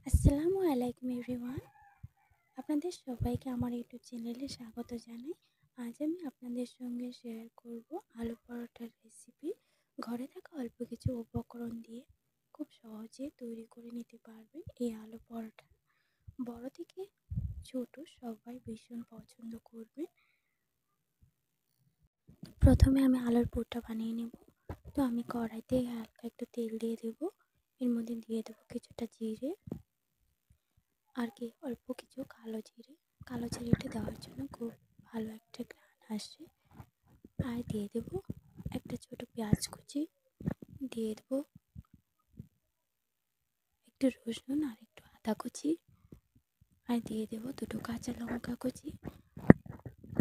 আসসালামু আলাইকুম এভরিওয়ান। আপনাদের সবাইকে আমার ইউটিউব চ্যানেলে স্বাগত জানাই। আজ আমি আপনাদের সঙ্গে শেয়ার করব আলু পরোটার রেসিপি। ঘরে থাকা অল্প কিছু উপকরণ দিয়ে খুব সহজে তৈরি করে নিতে পারবেন এই আলু পরোটা। বড় থেকে ছোট সবাই ভীষণ পছন্দ করবে। প্রথমে আমি আলুর পুরটা বানিয়ে নেব। তো আমি কড়াইতে হালকা একটু তেল দিয়ে দেবো। এর মধ্যে দিয়ে দেবো কিছুটা জিরে আর অল্প কিছু কালো জিরেটা দেওয়ার জন্য খুব ভালো একটা ঘ্রাণ আসে। আর দিয়ে দেবো একটা ছোট পেঁয়াজ কুচি, দিয়ে দেবো একটু রসুন আর একটু আদা কুচি, আর দিয়ে দেবো দুটো কাঁচা লঙ্কা কুচি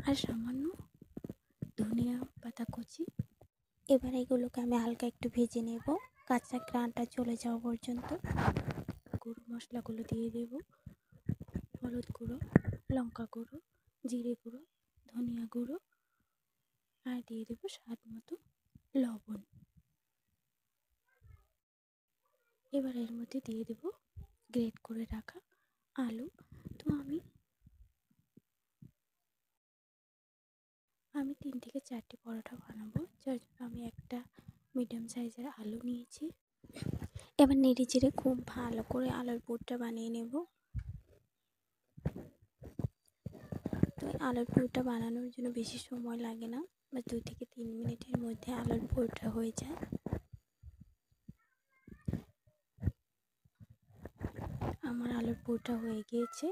আর সামান্য ধনিয়া পাতা কুচি। এবার এগুলোকে আমি হালকা একটু ভেজে নেব কাঁচা ঘ্রাণটা চলে যাওয়া পর্যন্ত। গুঁড়ো মশলাগুলো দিয়ে দেবো, হলুদ গুঁড়ো, লঙ্কা গুঁড়ো, জিরে গুঁড়ো, ধনিয়া গুঁড়ো, আর দিয়ে দেবো স্বাদ মতো লবণ। এবার এর মধ্যে দিয়ে দেব গ্রেট করে রাখা আলু। তো আমি 3 থেকে 4টি পরোটা বানাবো, যার জন্য আমি একটা মিডিয়াম সাইজের আলু নিয়েছি। এবার নেড়ে চেড়ে খুব ভালো করে আলুর পুরটা বানিয়ে নেব। তো আলুর পুরটা বানানোর জন্য বেশি সময় লাগে না, বা 2 থেকে 3 মিনিটের মধ্যে আলুর পুরটা হয়ে যায়। আমার আলুর পুরটা হয়ে গিয়েছে।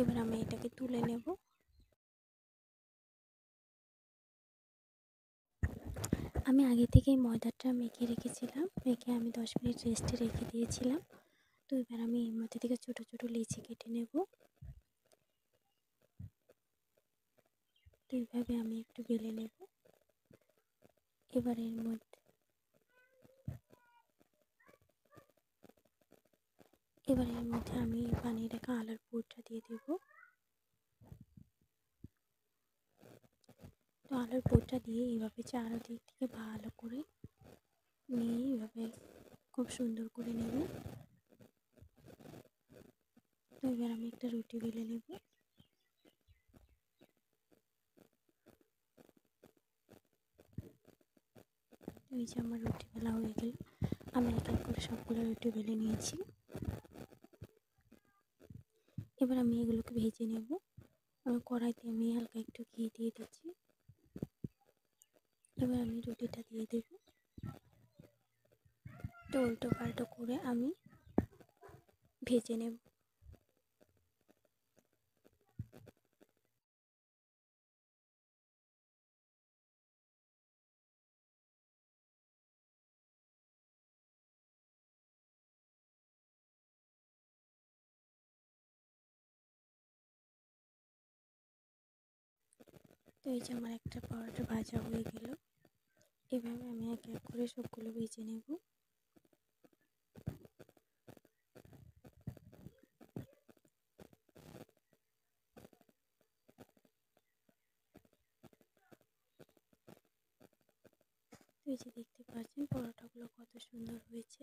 এবার আমি এটাকে তুলে নেব। আমি আগে থেকেই ময়দাটা মেখে রেখেছিলাম, মেখে আমি 10 মিনিট রেস্টে রেখে দিয়েছিলাম। তো এবার আমি এর মধ্যে থেকে ছোট ছোট লেচি কেটে নেব। তো এইভাবে আমি একটু বেলে নেব। এবার এর মধ্যে আমি বানিয়ে রাখা আলুর পুরটা দিয়ে দেব। তো আলুর পুরটা দিয়ে এইভাবে চারদিক থেকে ভালো করে নিয়ে এইভাবে খুব সুন্দর করে নেব। তো এবার আমি একটা রুটি বেলে নেব। তো এই যে আমার রুটি বেলা হয়ে গেল। আমি এক এক করে সবগুলো রুটি বেলে নিয়েছি। এবার আমি এগুলোকে ভেজে নেব। কড়াইতে আমি হালকা একটু ঘি দিয়ে দিচ্ছি। এবার আমি রুটিটা দিয়ে দেব। তো উল্টো পাল্টো করে আমি ভেজে নেব। তো এই যে আমার একটা পরোটা ভাজা হয়ে গেল। এভাবে আমি এক এক করে সবগুলো ভেজে নেব। তো এই যে দেখতে পাচ্ছেন পরোটাগুলো কত সুন্দর হয়েছে।